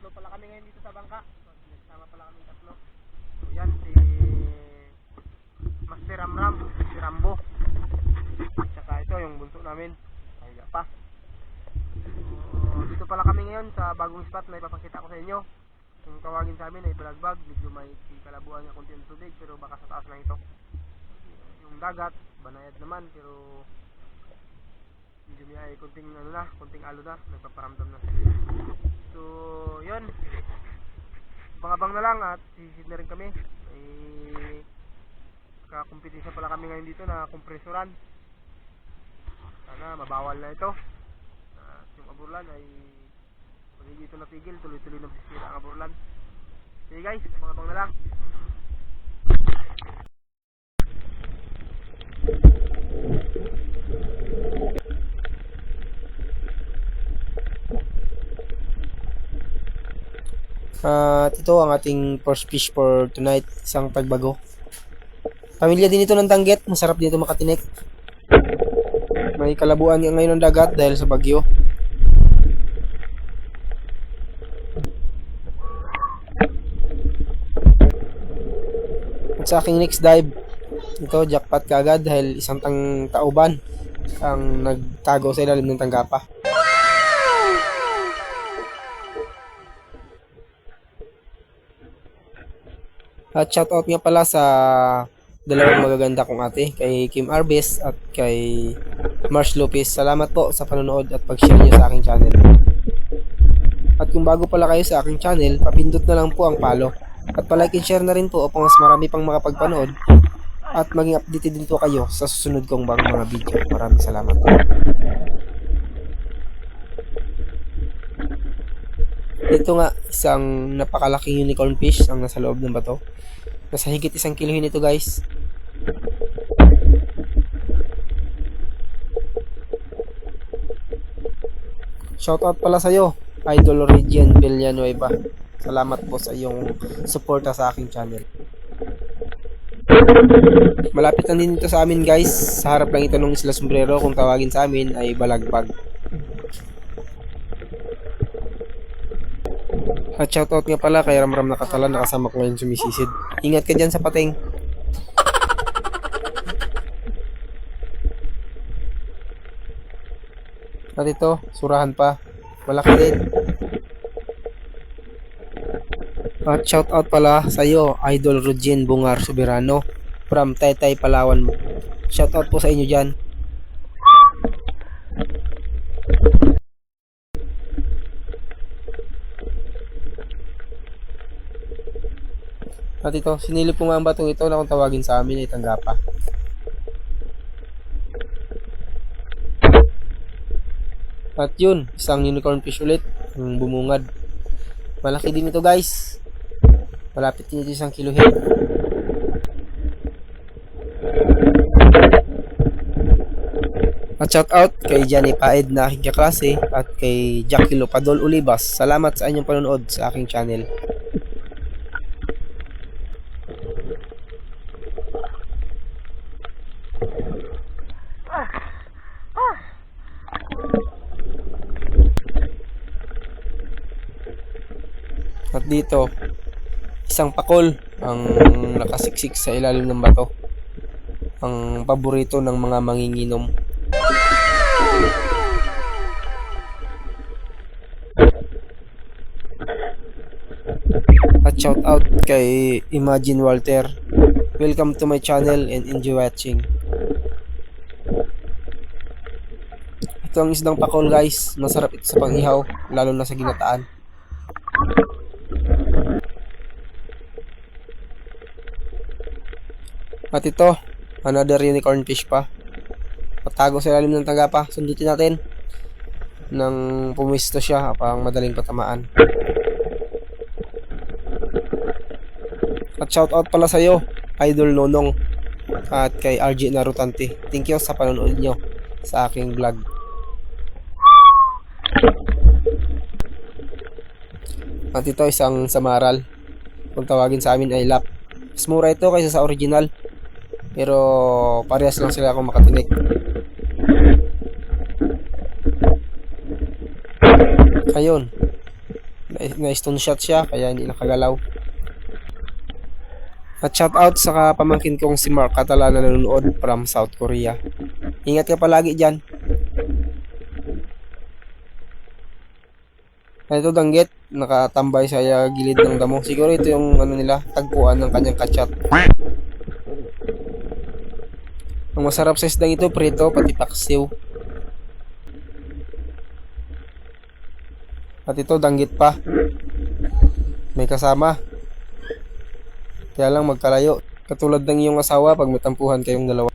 Tatlo pala kami ngayon dito sa bangka. So, nagsama pala kami tatlo. So, yan si Master Ramram, si Rambo. Tsaka ito yung bunso namin. Ay, pa. So, dito pala kami ngayon sa bagong spot na ipapakita ko sa inyo. Kung tawagin sa amin ay Balagbag. Medyo may kalabuhan niya konti ng tubig pero baka sa taas lang ito. Yung dagat, banayad naman pero medyo may konting ano na, konting alo na, nagpaparamdam na. So, yun. Abang-abang na lang at sisid na rin kami. May kakompetisyon pala kami ngayon dito na kompresoran. Sana mabawal na ito. At yung aburlan ay pag dito natigil, tuloy-tuloy na bisira ang aburlan. Okay guys, abang-abang na lang. At ito ang ating first fish for tonight, isang tagbago. Pamilya din ito ng danggit, masarap dito makatinik. May kalabuan nga ngayon ng dagat dahil sa bagyo. At sa aking next dive, ito jackpot kagad dahil isang tauban ang nagtago sa ilalim ng tanggapa. At shoutout nga pala sa dalawang magaganda kong ate, kay Kim Arbes at kay Mars Lopez. Salamat po sa panonood at pag-share niyo sa aking channel. At kung bago pala kayo sa aking channel, papindot na lang po ang follow. At palike and share na rin po upang mas marami pang makapagpanood at maging updated din po kayo sa susunod kong mga video. Maraming salamat. Ito nga, isang napakalaking unicorn fish ang nasa loob ng bato. Nasa higit 1 kilohin ito guys. Shoutout pala sa'yo, Idol Region Villanueva. Salamat po sa iyong suporta sa aking channel. Malapit lang din ito sa amin guys. Sa harap lang ito ng Isla Sombrero. Kung tawagin sa amin ay Balagbag. At shoutout nga pala kay Ramram Nakatalan na kasama ko ngayon sumisisid. Ingat ka dyan sa pating. At ito, surahan pa. Malaki din. At shoutout pala sa iyo, Idol Rugin Bungar Soberano from Taytay, Palawan. Shoutout po sa inyo dyan. At ito, sinilip ko nga ang batong ito na kung tawagin sa amin ay tanggapa. At yun, isang unicorn fish ulit, yung bumungad. Malaki din ito guys. Malapit din ito 1 kilohin. At shout out kay Johnny Paed na aking kaklase at kay Jackie Lopadol Olivas. Salamat sa inyong panonood sa aking channel. At dito, isang pakol ang nakasiksik sa ilalim ng bato. Ang paborito ng mga manginginom. At shout out kay Imagine Walter. Welcome to my channel and enjoy watching. Ito ang isdang pakol guys. Masarap ito sa pang-ihaw, lalo na sa ginataan. At ito, another unicorn fish pa. Patago sa ilalim ng tanggapa. Sundutin natin nang pumisto siya pang madaling patamaan. At shout out pala sa iyo, Idol Nonong at kay RJ Narutante. Thank you sa panonood nyo sa aking vlog. At ito isang samaral. Kung tawagin sa amin ay lap. Mas mura ito kaysa sa original. Pero parehas lang sila kung makatinik. Ayun. Na-stone shot siya, kaya hindi nakagalaw. At shout out sa pamangkin kong si Mark Catala na nanonood from South Korea. Ingat ka palagi dyan. Ito danggit, nakatambay sa gilid ng damo. Siguro ito yung nila, tagpuan ng kanyang kachat. Ang masarap sa isdang ito, prito, pati paksiw. At ito, danggit pa. May kasama. Kaya lang magkalayo. Katulad ng iyong asawa pag may tampuhan kayong dalawa.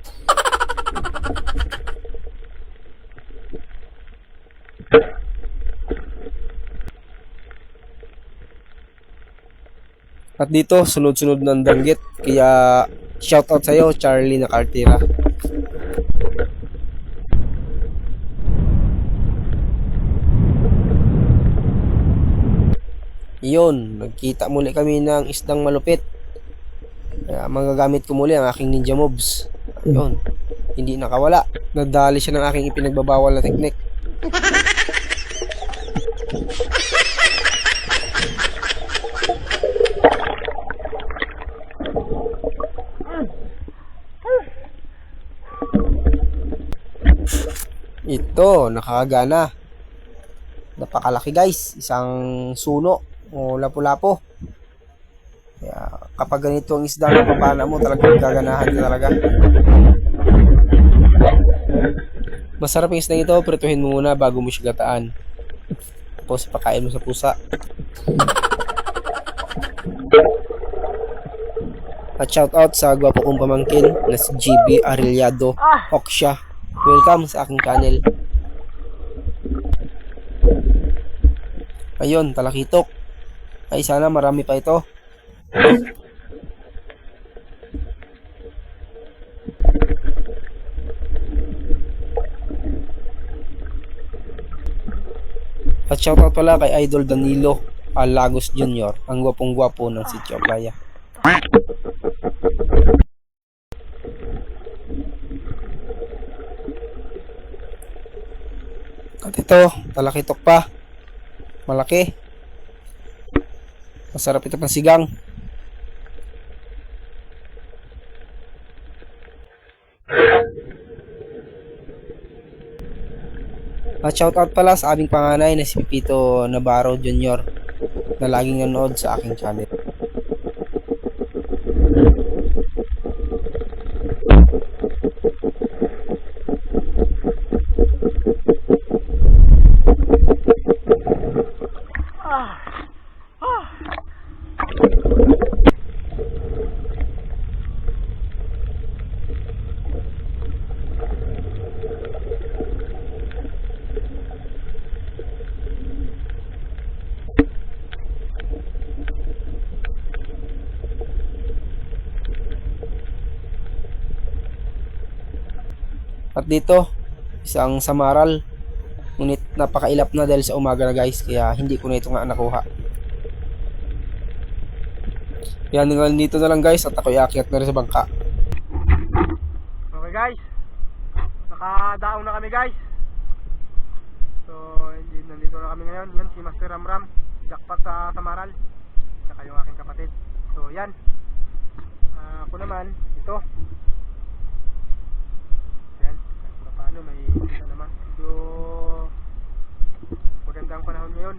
At dito, sunod-sunod ng danggit. Kaya shoutout sa'yo, Charlie na Cartera. Iyon, nagkita muli kami ng isdang malupit. Kaya magagamit ko muli ang aking ninja moves. Ayun, hindi nakawala. Nadali siya ng aking ipinagbabawal na teknik. Ito, nakakagana. Napakalaki guys, isang suno o lapu-lapo. Kaya kapag ganito ang isda ng papana mo, talagang gaganahan ka talaga. Masarap yung isda ito, prituhin mo muna bago mo siya gataan. Tapos pakain mo sa pusa. At shout out sa gwapo kong pamangkin na si GB Arellado Oksha. Welcome sa aking channel. Ayun, talakitok. Ay sana marami pa ito. At shoutout pala kay Idol Danilo Lagos Jr., ang gwapong-gwapo ng Sitio Playa. At ito, talakitok pa. Malaki. Masarap ito pang sigang. At shoutout pala sa aming panganay na si Pipito Navarro Jr. na laging nanonood sa aking channel. At dito, isang samaral. Ngunit napakailap na dahil sa umaga na guys, kaya hindi ko na ito nga nakuha. Yan nga, dito na lang guys at ako'y aakyat na rin sa bangka. Okay guys, nakadaong na kami guys. So, nandito na kami ngayon. Yan si Master Ramram, jackpot sa samaral. Saka yung aking kapatid. So, yan. Ako naman, ito. Paano may isa naman. So magandang panahon ngayon.